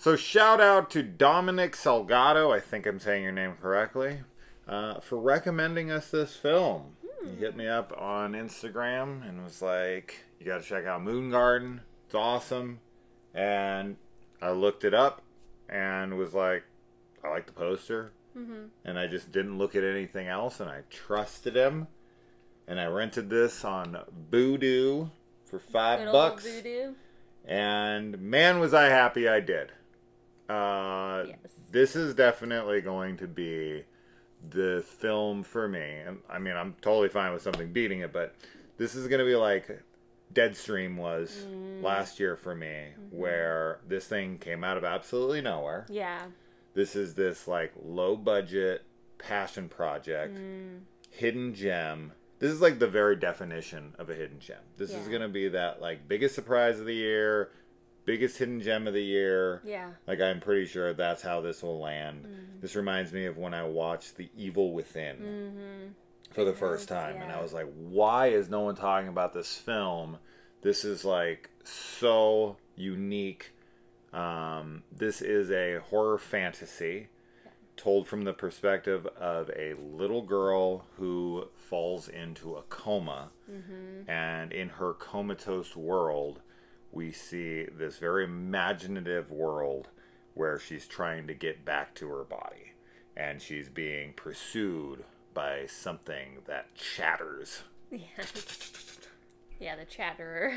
So shout out to Dominic Salgado, I think I'm saying your name correctly, for recommending us this film. He hit me up on Instagram and was like, you got to check out Moon Garden. It's awesome. And I looked it up and was like, I like the poster. And I just didn't look at anything else, and I trusted him. And I rented this on Voodoo for $5. Good old Voodoo. And man, was I happy I did. Yes. This is definitely going to be the film for me. And I mean, I'm totally fine with something beating it, but this is going to be like Deadstream was last year for me, where this thing came out of absolutely nowhere. Yeah. This is this like low budget passion project, hidden gem. This is like the very definition of a hidden gem. This is going to be that like biggest surprise of the year, biggest hidden gem of the year. Yeah. Like, I'm pretty sure that's how this will land. This reminds me of when I watched The Evil Within for the first time. And I was like, why is no one talking about this film? This is like so unique. This is a horror fantasy told from the perspective of a little girl who falls into a coma. And in her comatose world, we see this very imaginative world where she's trying to get back to her body. And she's being pursued by something that chatters. Yeah. Yeah, the chatterer.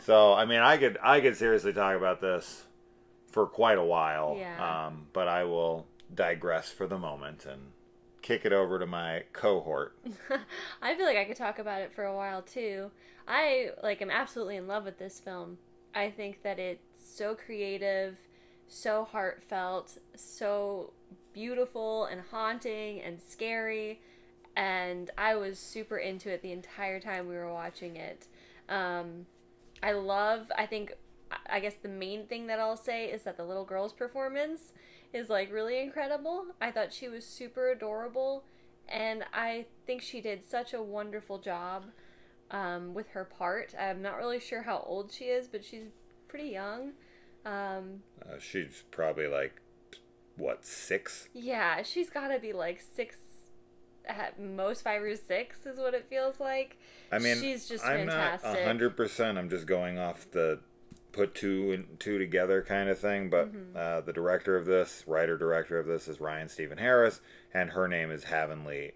So, I mean, I could seriously talk about this for quite a while. Yeah. But I will digress for the moment and kick it over to my cohort. I feel like I could talk about it for a while too. I am absolutely in love with this film. I think that it's so creative, so heartfelt, so beautiful and haunting and scary, and I was super into it the entire time we were watching it. I guess the main thing that I'll say is that the little girl's performance is like really incredible. I thought she was super adorable, and I think she did such a wonderful job with her part. I'm not really sure how old she is, but she's pretty young. She's probably like, what, 6? Yeah, she's got to be like 6, at most 5 or 6 is what it feels like. I mean, she's just I'm fantastic. not 100%. I'm just going off the put two and two together kind of thing. But the writer-director of this is Ryan Stephen Harris, and her name is Havenly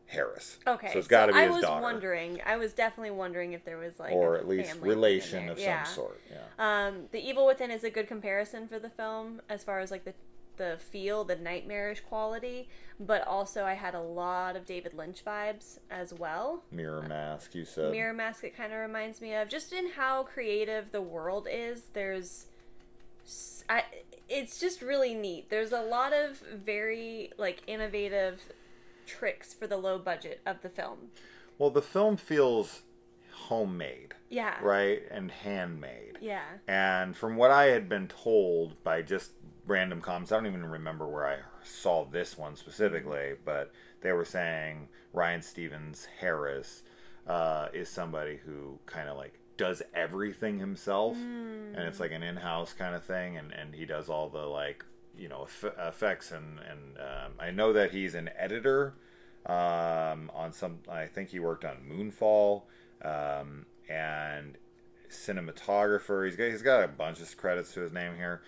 Harris. Okay, so it's got to be his daughter. I was definitely wondering if there was like or a at least family relation in of there. some sort. Yeah. The Evil Within is a good comparison for the film as far as like the feel, the nightmarish quality, but also I had a lot of David Lynch vibes as well. Mirror Mask, you said. Mirror Mask, it kind of reminds me of, just in how creative the world is. It's just really neat. There's a lot of very like innovative tricks for the low budget of the film. Well, the film feels homemade. Yeah. Right? And handmade. Yeah. And from what I had been told by just random comments, I don't even remember where I saw this one specifically, but they were saying Ryan Stevens Harris is somebody who kind of like does everything himself, and it's like an in-house kind of thing, and he does all the like, you know, effects, and I know that he's an editor on some, I think he worked on Moonfall, and cinematographer. He's got a bunch of credits to his name here.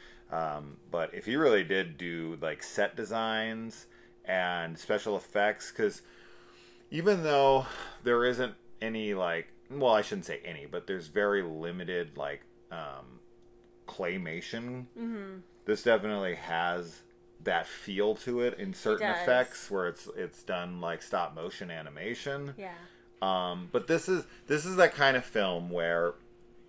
But if he really did do like set designs and special effects, because even though there isn't any like, well, I shouldn't say any, but there's very limited like claymation. This definitely has that feel to it in certain effects where it's done like stop motion animation. Yeah. But this is that kind of film where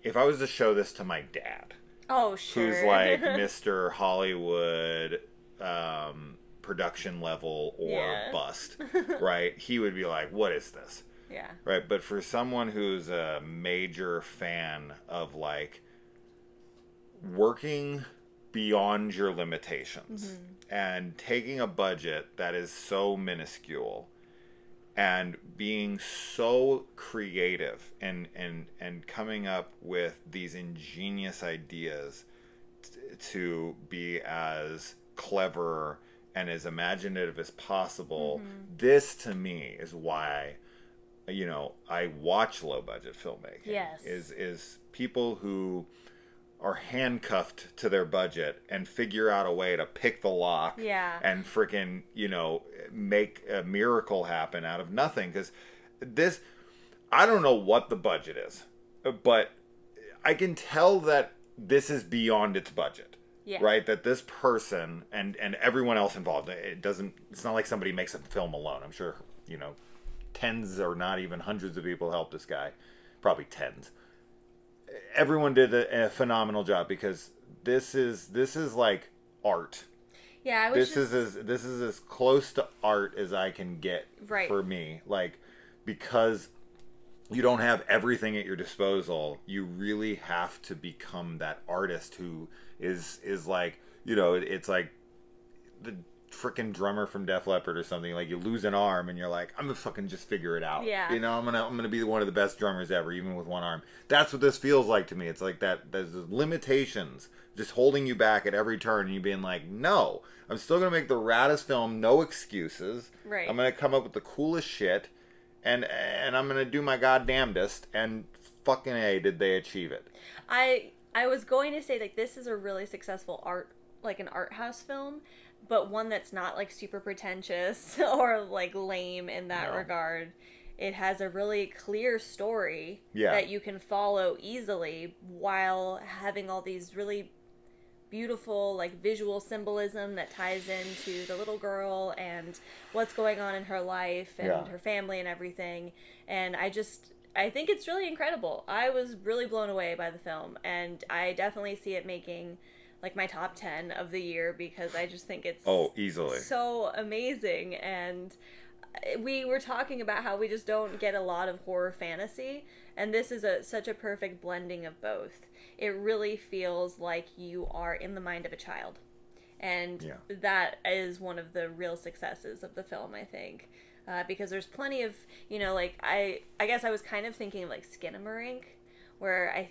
if I was to show this to my dad, oh sure, who's like Mr. Hollywood production level or bust, right? He would be like, "What is this?" Yeah. Right. But for someone who's a major fan of like working beyond your limitations and taking a budget that is so minuscule and being so creative and coming up with these ingenious ideas to be as clever and as imaginative as possible. This, to me, is why, I watch low budget filmmaking. Yes. Is people who are handcuffed to their budget and figure out a way to pick the lock and freaking, make a miracle happen out of nothing. Because this, I don't know what the budget is, but I can tell that this is beyond its budget. Yeah. Right? That this person and everyone else involved, it's not like somebody makes a film alone. I'm sure, tens or not even hundreds of people helped this guy. Probably tens. Everyone did a phenomenal job, because this is like art. Yeah, this is as close to art as I can get for me. Like, because you don't have everything at your disposal, you really have to become that artist who is like, it's like the freaking drummer from Def Leppard or something. Like, you lose an arm and you're like, I'm gonna fucking just figure it out. Yeah. I'm gonna be one of the best drummers ever, even with one arm. That's what this feels like to me. It's like that there's limitations just holding you back at every turn, and you being like, no, I'm still gonna make the raddest film, no excuses. Right. I'm gonna come up with the coolest shit, and I'm gonna do my goddamnedest, and fucking A, did they achieve it. I was going to say, like, this is a really successful an art house film, but one that's not, like, super pretentious or, like, lame in that regard. It has a really clear story that you can follow easily while having all these really beautiful, like, visual symbolism that ties into the little girl and what's going on in her life and her family and everything. And I think it's really incredible. I was really blown away by the film, and I definitely see it making, like, my top 10 of the year, because I just think it's easily so amazing. And we were talking about how we just don't get a lot of horror fantasy, and this is such a perfect blending of both. It really feels like you are in the mind of a child, and that is one of the real successes of the film, I think. Because there's plenty of, like, I guess I was kind of thinking of, like, Skinamarink, where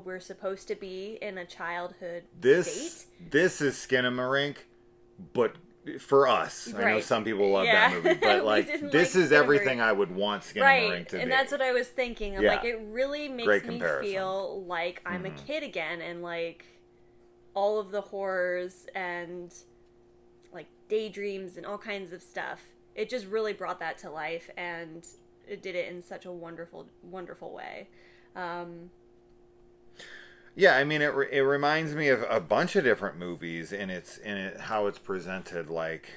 we're supposed to be in a childhood state. This is Skinamarink, but for us, I know some people love that movie, but like this is everything I would want Skinamarink to be. And that's what I was thinking. I'm like, it really makes me feel like I'm a kid again, and like all of the horrors and like daydreams and all kinds of stuff. It just really brought that to life, and it did it in such a wonderful, wonderful way. Yeah, I mean, it reminds me of a bunch of different movies in how it's presented, like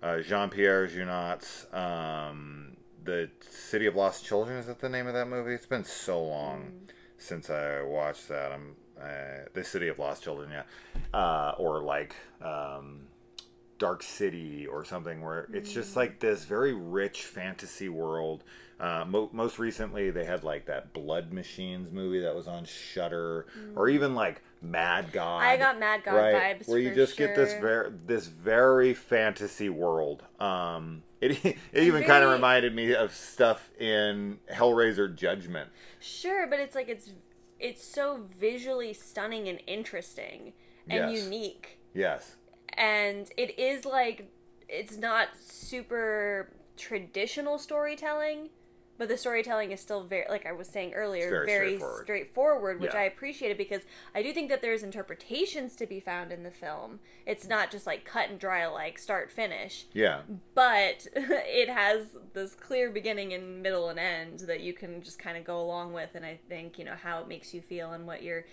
Jean-Pierre Junot's The City of Lost Children. Is that the name of that movie? It's been so long since I watched that. The City of Lost Children, or like Dark City or something, where it's just like this very rich fantasy world. Most recently, they had like that Blood Machines movie that was on Shudder, or even like Mad God. I got Mad God vibes, where you just get this very fantasy world. It even kind of reminded me of stuff in Hellraiser Judgment. Sure, but it's like it's so visually stunning and interesting and unique. Yes. And it is like, it's not super traditional storytelling, but the storytelling is still very, like I was saying earlier, very straightforward, which I appreciated, because I do think that there's interpretations to be found in the film. It's not just like cut and dry, like start, finish. Yeah. But it has this clear beginning and middle and end that you can just kind of go along with, and I think, how it makes you feel and what you're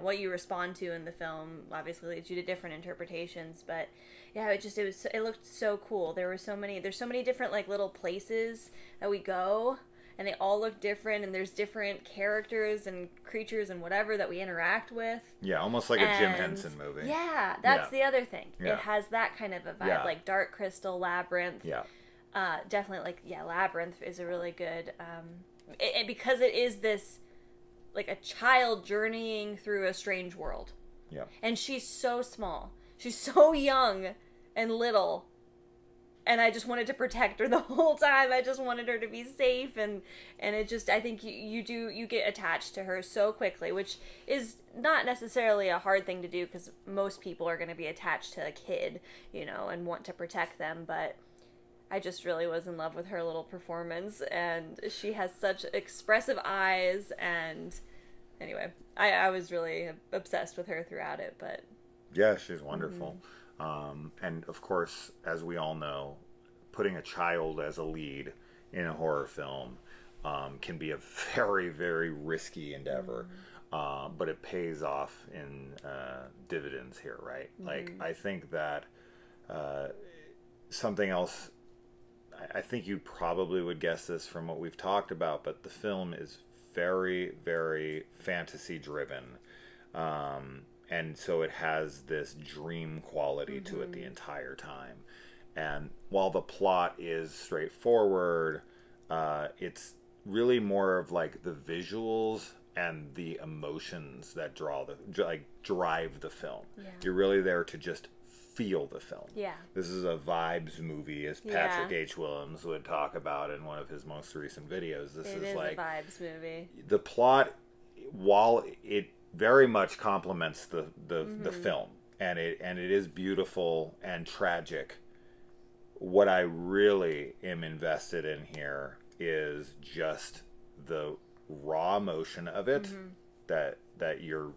what you respond to in the film obviously leads you to different interpretations, but yeah, it looked so cool. There's so many different like little places that we go, and they all look different, and there's different characters and creatures and whatever that we interact with. Yeah, almost like a Jim Henson movie. Yeah, that's the other thing. Yeah. It has that kind of a vibe, like Dark Crystal, Labyrinth. Yeah. Definitely Labyrinth is a really good, because it is this, like a child journeying through a strange world. Yeah. And she's so small. She's so young and little. and I just wanted to protect her the whole time. I just wanted her to be safe, and it just, I think you get attached to her so quickly, which is not necessarily a hard thing to do, because most people are going to be attached to a kid, you know, and want to protect them, but I just really was in love with her little performance, and she has such expressive eyes, and anyway, I was really obsessed with her throughout it, but... Yeah, she's wonderful. And of course, as we all know, putting a child as a lead in a horror film can be a very, very risky endeavor. But it pays off in dividends here, right? Like, I think that something else, I think you probably would guess this from what we've talked about, but the film is very, very fantasy driven. And so it has this dream quality to it the entire time. And while the plot is straightforward, it's really more of like the visuals and the emotions that drive the film. Yeah. You're really there to just feel the film. Yeah. This is a vibes movie, as Patrick H. Willems would talk about in one of his most recent videos. This is like a vibes movie. The plot, while it very much complements the film, and it is beautiful and tragic, what I really am invested in here is just the raw emotion of it, that you're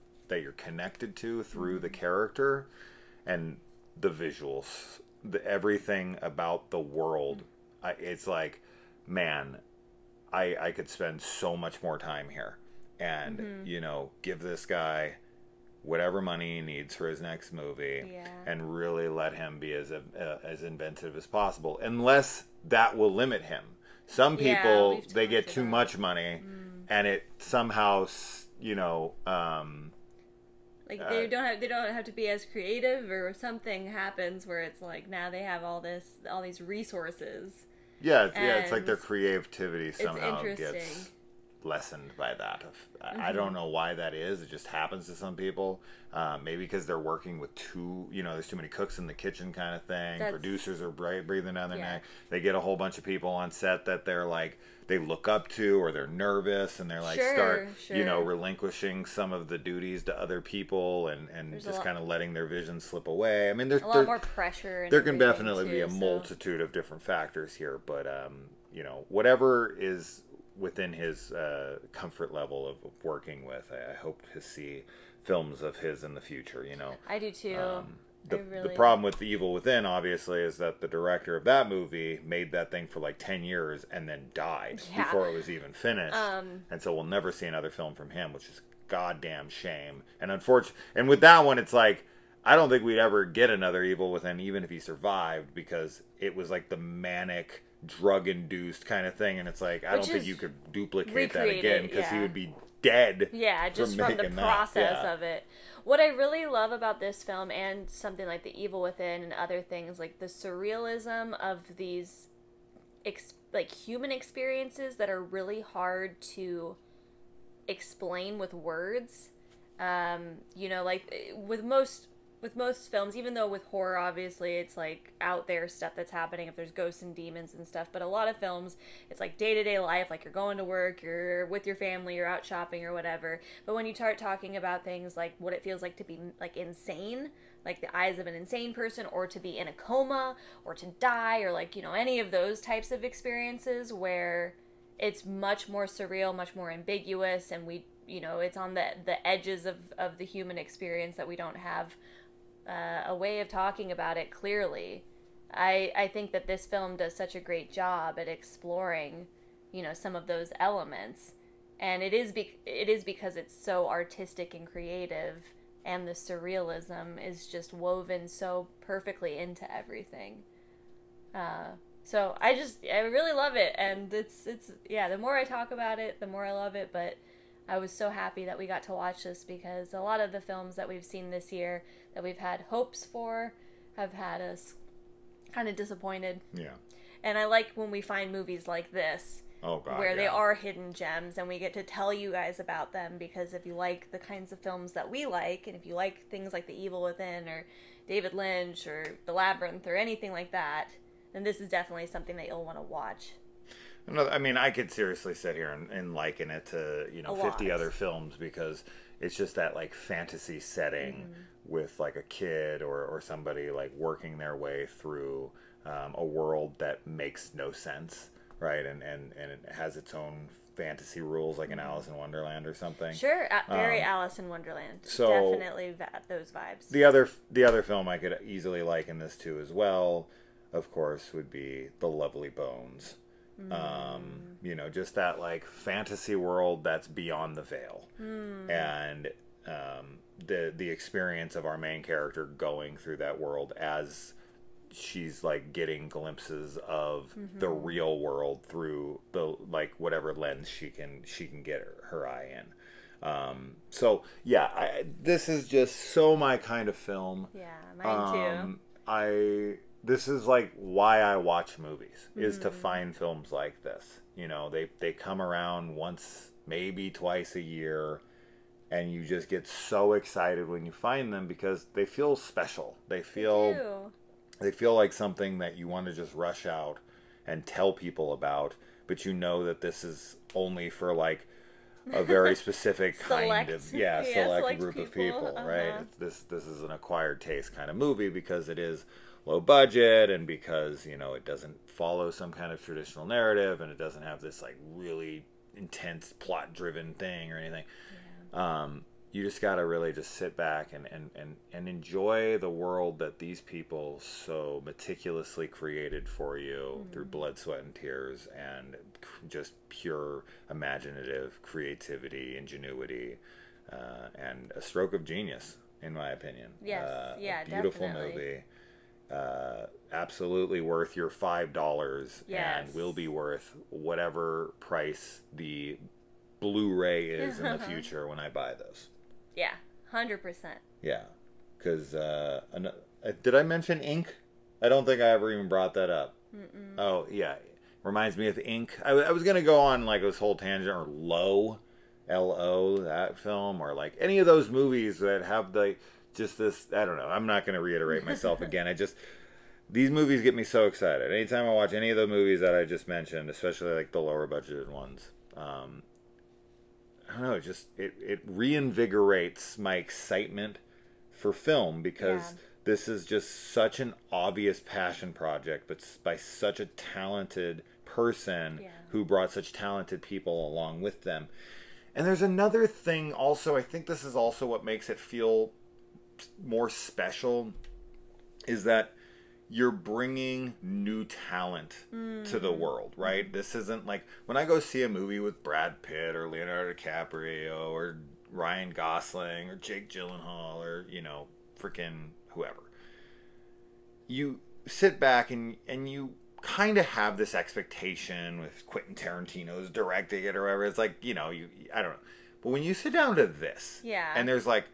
connected to through the character, and the visuals, everything about the world. It's like, man, I could spend so much more time here, and you know, give this guy whatever money he needs for his next movie, and really let him be as inventive as possible, unless that will limit him. Some people, they get too much money, and it somehow, you know, like they don't have to be as creative, or something happens where it's like now they have all these resources. Yeah, it's like their creativity somehow gets lessened by that. I don't know why that is. It just happens to some people. Maybe because they're working with there's too many cooks in the kitchen kind of thing. Producers are breathing down their neck. They get a whole bunch of people on set that they're like, they look up to, or they're nervous, and they're like relinquishing some of the duties to other people, and just kind of letting their vision slip away. I mean, there's a lot more pressure. There can definitely be a multitude of different factors here, but whatever is within his comfort level of working with, I hope to see films of his in the future. You know, I do too. The problem with The Evil Within, obviously, is that the director of that movie made that thing for like 10 years and then died before it was even finished. And so we'll never see another film from him, which is a goddamn shame. And and with that one, it's like, I don't think we'd ever get another Evil Within, even if he survived, because it was like the manic, drug-induced kind of thing, and it's like, I don't think you could duplicate that again, because he would be dead. Yeah, just from the process of it. What I really love about this film, and something like The Evil Within and other things, like the surrealism of these like human experiences that are really hard to explain with words. Like with most films, even though with horror, obviously, it's like out there stuff that's happening, if there's ghosts and demons and stuff, but a lot of films, it's like day-to-day life, like you're going to work, you're with your family, you're out shopping or whatever. But when you start talking about things like what it feels like to be like insane, like the eyes of an insane person, or to be in a coma, or to die, or like, any of those types of experiences where it's much more surreal, much more ambiguous, and it's on the edges of the human experience that we don't have a way of talking about it clearly. I think that this film does such a great job at exploring, some of those elements, and it is because it's so artistic and creative, and the surrealism is just woven so perfectly into everything. So I really love it, and it's the more I talk about it, the more I love it. But I was so happy that we got to watch this, because a lot of the films that we've seen this year that we've had hopes for have had us kind of disappointed. Yeah. And I like when we find movies like this, where they are hidden gems, and we get to tell you guys about them, because if you like the kinds of films that we like, and if you like things like The Evil Within, or David Lynch, or The Labyrinth, or anything like that, then this is definitely something that you'll want to watch. I mean, I could seriously sit here and liken it to, 50 other films, because it's just that, like, fantasy setting with, like, a kid or somebody, like, working their way through a world that makes no sense, right? And it has its own fantasy rules, like an Alice in Wonderland or something. Sure, very Alice in Wonderland. So definitely those vibes. The other film I could easily liken this to as well, of course, would be The Lovely Bones. Just that, like, fantasy world that's beyond the veil, and the experience of our main character going through that world as she's, like, getting glimpses of the real world through the, like, whatever lens she can get her eye in. So yeah, this is just so my kind of film. Yeah, mine too. This is, like, why I watch movies, is to find films like this. They come around once, maybe twice a year, and you just get so excited when you find them because they feel special. They feel like something that you want to just rush out and tell people about, but you know that this is only for, like, a very specific kind of select group of people, right? This is an acquired taste kind of movie because it is low budget, and because it doesn't follow some kind of traditional narrative, and it doesn't have this, like, really intense plot driven thing or anything. You just gotta really just sit back and enjoy the world that these people so meticulously created for you through blood, sweat, and tears, and just pure imaginative creativity, ingenuity, and a stroke of genius, in my opinion. Yes, a beautiful definitely. movie. Absolutely worth your $5, and will be worth whatever price the Blu-ray is in the future when I buy those. Yeah, 100%. Yeah, because did I mention Ink? I don't think I ever even brought that up. Oh yeah, reminds me of Ink. I was gonna go on, like, this whole tangent, or L.O., that film, or, like, any of those movies that have just this, I don't know. I'm not going to reiterate myself again. These movies get me so excited. Anytime I watch any of the movies that I just mentioned, especially, like, the lower budgeted ones, I don't know. It reinvigorates my excitement for film, because this is just such an obvious passion project, but by such a talented person who brought such talented people along with them. And there's another thing also. I think this is also what makes it feel more special, is that you're bringing new talent to the world, right? This isn't like when I go see a movie with Brad Pitt or Leonardo DiCaprio or Ryan Gosling or Jake Gyllenhaal or, freaking whoever. You sit back and you kind of have this expectation with Quentin Tarantino's directing it or whatever. It's like, I don't know. But when you sit down to this, and there's, like,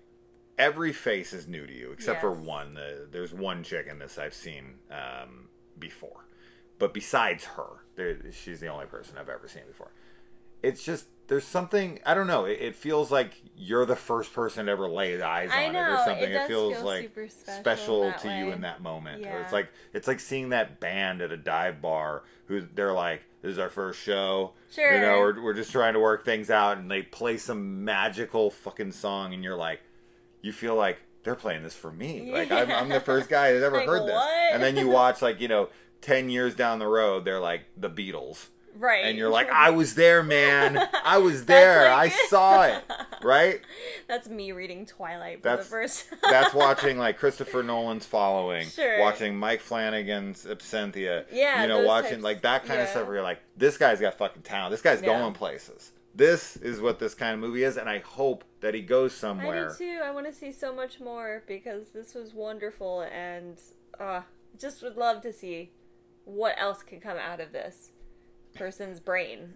every face is new to you, except for one. There's one chick in this I've seen before. But besides her, she's the only person I've ever seen before. It's just, there's something, I don't know, it feels like you're the first person to ever lay eyes on it or something. It feels feel like super special to you in that moment. Yeah. Or it's like seeing that band at a dive bar who they're like, this is our first show. Sure. We're just trying to work things out, and they play some magical fucking song, and you're like, you feel like they're playing this for me. Like, I'm the first guy that's ever heard this. What? And then you watch, like, 10 years down the road, they're like the Beatles. Right. And you're like, I was there, man. I was there. I saw it. Right? That's me reading Twilight for the first time. That's watching, like, Christopher Nolan's Following. Sure. Watching Mike Flanagan's Absentia. Yeah. Watching types, like that kind of stuff where you're like, this guy's got fucking talent. This guy's going places. This is what this kind of movie is, and I hope that he goes somewhere. I do too. I want to see so much more, because this was wonderful, and just would love to see what else can come out of this person's brain.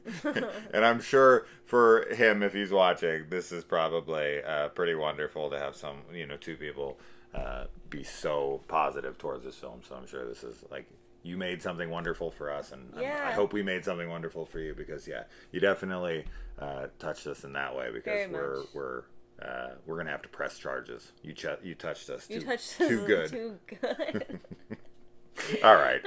And I'm sure for him, if he's watching, this is probably pretty wonderful to have some, two people be so positive towards this film. So I'm sure this is like, you made something wonderful for us, and I hope we made something wonderful for you, because you definitely touched us in that way, because we're gonna have to press charges. You touched us. Too good. Too good. All right.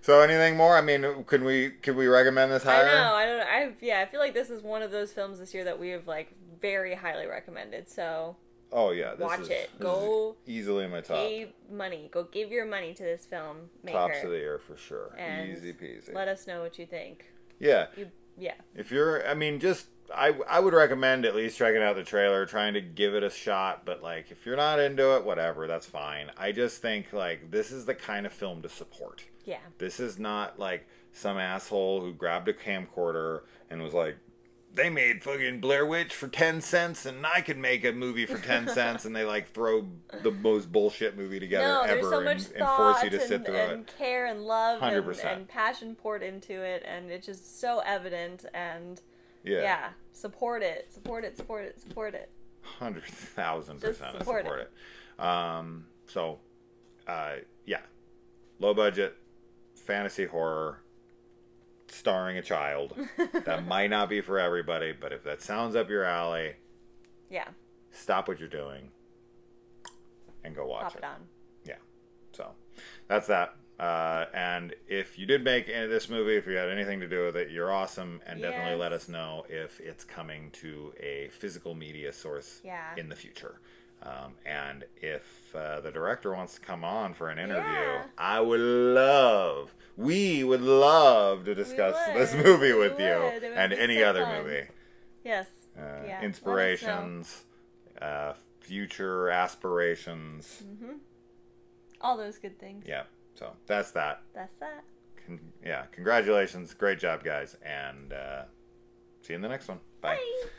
So anything more? I mean, could we recommend this higher? I don't know. I feel like this is one of those films this year that we have like very highly recommended. So oh yeah, watch it. Go easily in my top. Pay money. Go give your money to this film maker. Tops of the year for sure. And easy peasy. let us know what you think. Yeah. Yeah. If you're, I mean, just I would recommend at least checking out the trailer, trying to give it a shot. But like, if you're not into it, whatever, that's fine. I just think like this is the kind of film to support. Yeah. This is not like some asshole who grabbed a camcorder and was like, they made fucking Blair Witch for 10 cents and I could make a movie for 10 cents and they like throw the most bullshit movie together ever there's so much and force you to sit through and care and love 100%. And passion poured into it, and it's just so evident. And support it. 100,000% support it. Low budget fantasy horror starring a child. That might not be for everybody, but if that sounds up your alley, stop what you're doing and go watch it. Pop it on. Yeah. So that's that. And if you did make this movie, if you had anything to do with it, you're awesome. And definitely let us know if it's coming to a physical media source in the future. And if the director wants to come on for an interview, we would love to discuss this movie with you and any other movie. Yes. Inspirations, future aspirations. Mm-hmm. All those good things. Yeah. So that's that. That's that. Congratulations. Great job, guys. And see you in the next one. Bye. Bye.